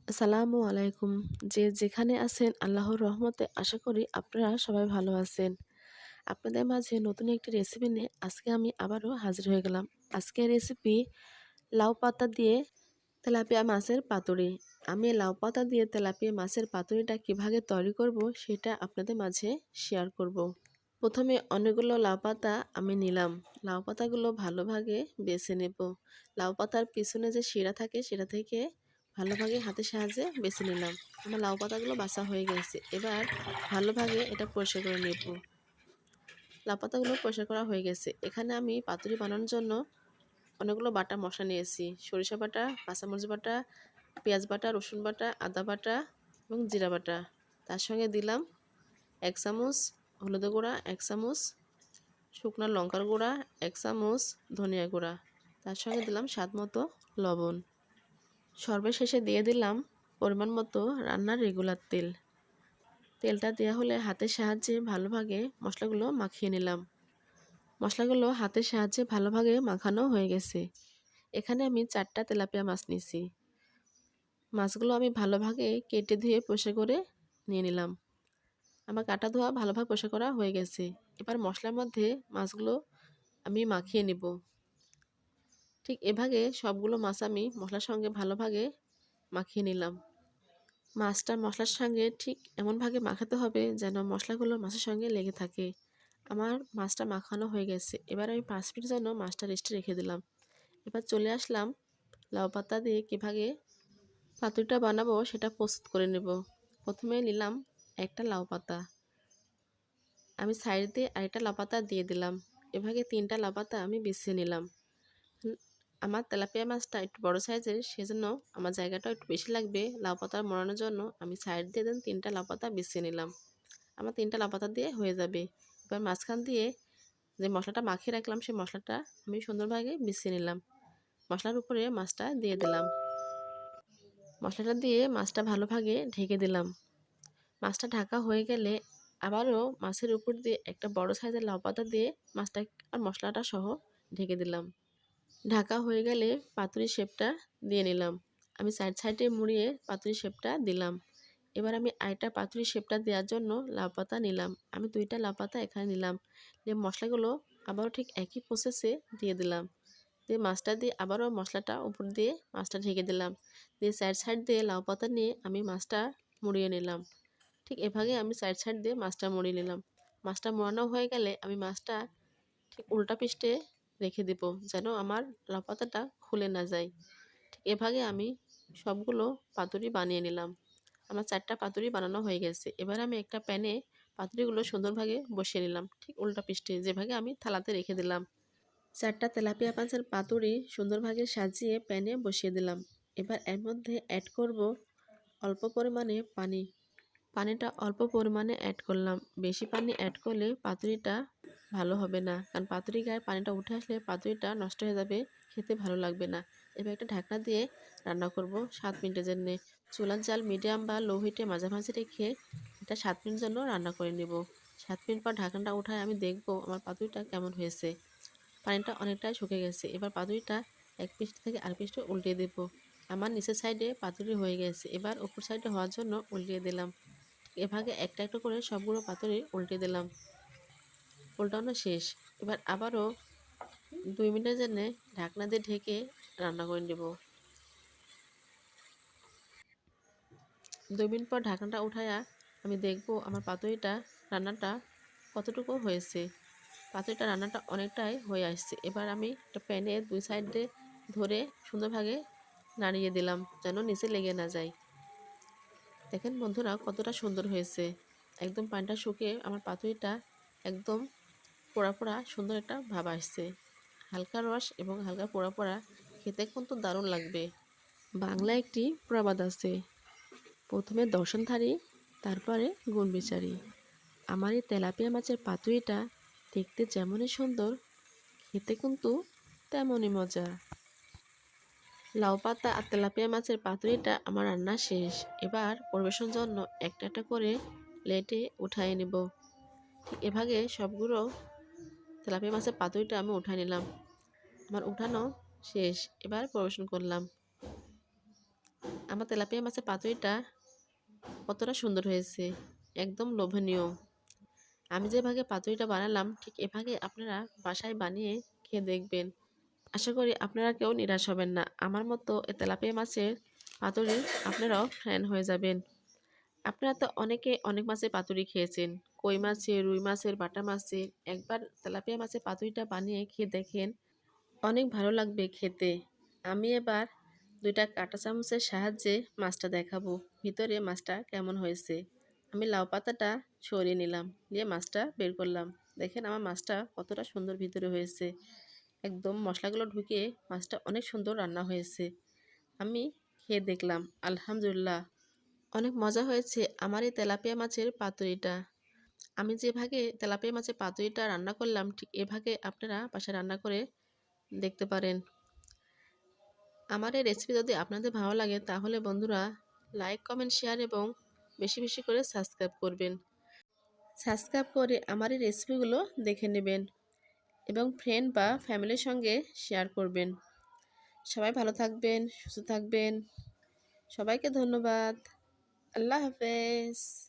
আসসালামু আলাইকুম। যে যেখানে আছেন আল্লাহর রহমতে আশা করি আপনারা সবাই ভালো আছেন। আপনাদের মাঝে নতুন একটি রেসিপি নিয়ে আজকে আমি আবারও হাজির হয়ে গেলাম। আজকের রেসিপি লাউ পাতা দিয়ে তেলাপিয়া মাছের পাতুরি। আমি লাউ পাতা দিয়ে তেলাপিয়া মাছের পাতুরিটা কীভাবে তৈরি করব সেটা আপনাদের মাঝে শেয়ার করব। প্রথমে অনেকগুলো লাউ পাতা আমি নিলাম। লাউ পাতাগুলো ভালোভাবে বেছে নেব। লাউ পাতার পিছনে যে শিরা থাকে সেটা থেকে ভালোভাবে হাতের সাহায্যে বেছে নিলাম। আমার লাউ পাতাগুলো বাছা হয়ে গেছে। এবার ভালোভাবে এটা পরিষ্কার করে নেব। লাউ পাতাগুলো পরিষ্কার করা হয়ে গেছে। এখানে আমি পাতুরি বানানোর জন্য অনেকগুলো বাটা মশলা নিয়েছি। সরিষা বাটা, কাঁচামরিচ বাটা, পেঁয়াজ বাটা, রসুন বাটা, আদা বাটা এবং জিরা বাটা। তার সঙ্গে দিলাম ১ চামচ হলুদের গুঁড়া, ১ চামচ শুকনো লঙ্কার গুঁড়া, ১ চামচ ধনিয়া গুঁড়া। তার সঙ্গে দিলাম স্বাদ মতো লবণ। সর্বশেষে দিয়ে দিলাম পরিমাণ মতো রান্নার রেগুলার তেল। তেলটা দেওয়া হলে হাতের সাহায্যে ভালোভাবে মশলাগুলো মাখিয়ে নিলাম। মশলাগুলো হাতের সাহায্যে ভালোভাবে মাখানো হয়ে গেছে। এখানে আমি ৪টা তেলাপিয়া মাছ নিয়েছি। মাছগুলো আমি ভালোভাবে কেটে ধুয়ে পরিষ্কার করে নিয়ে নিলাম। আমার কাটা ধোয়া ভালোভাবে পরিষ্কার করা হয়ে গেছে। এবার মশলার মধ্যে মাছগুলো আমি মাখিয়ে নেব। ঠিক এভাবে সবগুলো মাছ আমি মশলার সঙ্গে ভালোভাবে মাখিয়ে নিলাম। মাছটা মশলার সঙ্গে ঠিক এমনভাবে মাখাতে হবে যেন মশলাগুলো মাছের সঙ্গে লেগে থাকে। আমার মাছটা মাখানো হয়ে গেছে। এবার আমি ৫ মিনিট জন্য মাছটা রেস্টে রেখে দিলাম। এবার চলে আসলাম লাউ পাতা দিয়ে কীভাবে পাতুরিটা বানাবো সেটা প্রস্তুত করে নেব। প্রথমে নিলাম একটা লাউ পাতা। আমি সাইড দিয়ে আরেকটা লাউ পাতা দিয়ে দিলাম। এভাবে ৩টা লাউ পাতা আমি বিছিয়ে নিলাম। আমার তেলাপিয়া মাছটা একটু বড় সাইজের, সেজন্য আমার জায়গাটা একটু বেশি লাগবে লাউ পাতা মোড়ানোর জন্য। আমি সাইড দিয়ে ৩টা লাউ পাতা বিছিয়ে নিলাম। আমার ৩টা লাউ পাতা দিয়ে হয়ে যাবে। এবার মাঝখান দিয়ে যে মশলাটা মাখিয়ে রাখলাম সেই মশলাটা আমি সুন্দরভাবে বিছিয়ে নিলাম। মশলার উপরে মাছটা দিয়ে দিলাম। মশলাটা দিয়ে মাছটা ভালোভাবে ঢেকে দিলাম। মাছটা ঢাকা হয়ে গেলে আবারও মাছের উপর দিয়ে একটা বড় সাইজের লাউ পাতা দিয়ে মাছটা আর মশলাটা সহ ঢেকে দিলাম। ঢাকা হয়ে গেলে পাতুরির শেপটা দিয়ে নিলাম। আমি সাইডে মুড়িয়ে পাতুরির শেপটা দিলাম। এবার আমি আরেকটা পাতুরির শেপটা দেওয়ার জন্য লাউ পাতা নিলাম। আমি 2টা লাউ পাতা এখানে নিলাম। দিয়ে মশলাগুলো আবারও ঠিক একই প্রসেসে দিয়ে দিলাম। দিয়ে মাছটা দিয়ে আবারও মশলাটা উপর দিয়ে মাছটা ঢেকে দিলাম। দিয়ে সাইড দিয়ে লাউ পাতা নিয়ে আমি মাছটা মুড়িয়ে নিলাম। ঠিক এভাবে আমি সাইড দিয়ে মাছটা মুড়িয়ে নিলাম। মাছটা মোড়ানো হয়ে গেলে আমি মাছটা ঠিক উল্টা পিঠে রেখে দেব যেন আমার লাউ পাতাটা খুলে না যায়। ঠিক এভাবে আমি সবগুলো পাতুরি বানিয়ে নিলাম। আমার 4টা পাতুরি বানানো হয়ে গেছে। এবার আমি একটা প্যানে পাতুরিগুলো সুন্দরভাবে বসিয়ে নিলাম। ঠিক উল্টা পিঠে যেভাবে আমি থালাতে রেখে দিলাম। 4টা তেলাপিয়া মাছের পাতুরি সুন্দরভাবে সাজিয়ে প্যানে বসিয়ে দিলাম। এবার এর মধ্যে অ্যাড করব অল্প পরিমাণে পানি। পানিটা অল্প পরিমাণে অ্যাড করলাম। বেশি পানি অ্যাড করলে পাতুরিটা ভালো হবে না, কারণ পাতুরি গায়ে পানিটা উঠে আসলে পাতুরিটা নষ্ট হয়ে যাবে, খেতে ভালো লাগবে না। এবার একটা ঢাকনা দিয়ে রান্না করব 7 মিনিটের জন্যে। চুলার জাল মিডিয়াম বা লো হিটে মাঝামাঝি রেখে এটা 7 মিনিটের জন্য রান্না করে নেব। 7 মিনিট পর ঢাকনাটা উঠায় আমি দেখব আমার পাতুরিটা কেমন হয়েছে। পানিটা অনেকটাই শুকে গেছে। এবার পাতুরিটা এক পিঠ থেকে আরেক পিঠে উল্টিয়ে দেব। আমার নিচের সাইডে পাতুরি হয়ে গেছে। এবার উপর সাইডে হওয়ার জন্য উল্টিয়ে দিলাম। এভাবে একটা একটা করে সবগুলো পাতুরি উল্টে দিলাম। উল্টানো শেষ। এবার আবারও 2 মিনিটের জন্যে ঢাকনা দিয়ে ঢেকে রান্না করে নেব। 2 মিনিট পর ঢাকনাটা উঠায়া আমি দেখব আমার পাতুরিটা রান্নাটা কতটুকু হয়েছে। পাতুরিটা রান্নাটা অনেকটাই হয়ে আসছে। এবার আমি একটা প্যানে 2 সাইডে ধরে সুন্দরভাবে নাড়িয়ে দিলাম যেন নিচে লেগে না যায়। দেখেন বন্ধুরা কতটা সুন্দর হয়েছে। একদম পানিটা শুকিয়ে আমার পাতুরিটা একদম পোড়া পোড়া সুন্দর একটা ভাব আসছে। হালকা রস এবং হালকা পোড়া পোড়া, খেতে কিন্তু দারুণ লাগবে। বাংলায় একটি প্রবাদ আছে, প্রথমে দর্শনধারী তারপরে গুণ বিচারী। আমার এই তেলাপিয়া মাছের পাতুরিটা দেখতে যেমনই সুন্দর, খেতে কিন্তু তেমনই মজা। লাউ পাতা আর তেলাপিয়া মাছের পাতুরিটা আমার রান্না শেষ। এবার পরিবেশনের জন্য একটা একটা করে প্লেটে উঠাই নেব। ঠিক এভাবে সবগুলো তেলাপিয়া মাছের পাতুরিটা আমি উঠাই নিলাম। আমার উঠানো শেষ। এবার পরিবেশন করলাম। আমার তেলাপিয়া মাছের পাতুরিটা কতটা সুন্দর হয়েছে, একদম লোভনীয়। আমি যেভাবে পাতুরিটা বানালাম ঠিক এভাবে আপনারা বাসায় বানিয়ে খেয়ে দেখবেন। আশা করি আপনারা কেউ নিরাশ হবেন না। আমার মতো এ তেলাপিয়া মাছের পাতুরির আপনারাও ফ্যান হয়ে যাবেন। আপনারা তো অনেকে অনেক মাছের পাতুরি খেয়েছেন। কই মাছের, রুই মাছের, বাটা মাছের। একবার তেলাপিয়া মাছের পাতুরিটা বানিয়ে খেয়ে দেখেন। অনেক ভালো লাগবে খেতে। আমি এবার ২ টা কাঁটা চামচের সাহায্যে মাছটা দেখাবো। ভিতরে মাছটা কেমন হয়েছে। আমি লাউ পাতাটা সরিয়ে নিলাম। দিয়ে মাছটা বের করলাম। দেখেন আমার মাছটা কতটা সুন্দর ভিতরে হয়েছে। একদম মশলাগুলো ঢুকিয়ে মাছটা অনেক সুন্দর রান্না হয়েছে। আমি খেয়ে দেখলাম। আলহামদুলিল্লাহ। অনেক মজা হয়েছে আমার এই তেলাপিয়া মাছের পাতুরিটা। আমি যেভাবে তেলাপিয়া মাছের পাতুরিটা রান্না করলাম ঠিক এভাবে আপনারা বাসায় রান্না করে দেখতে পারেন। আমার এই রেসিপি যদি আপনাদের ভালো লাগে তাহলে বন্ধুরা লাইক, কমেন্ট, শেয়ার এবং বেশি বেশি করে সাবস্ক্রাইব করবেন। সাবস্ক্রাইব করে আমার এই রেসিপিগুলো দেখে নেবেন এবং ফ্রেন্ড বা ফ্যামিলির সঙ্গে শেয়ার করবেন। সবাই ভালো থাকবেন, সুস্থ থাকবেন। সবাইকে ধন্যবাদ। আল্লাহ হাফেজ।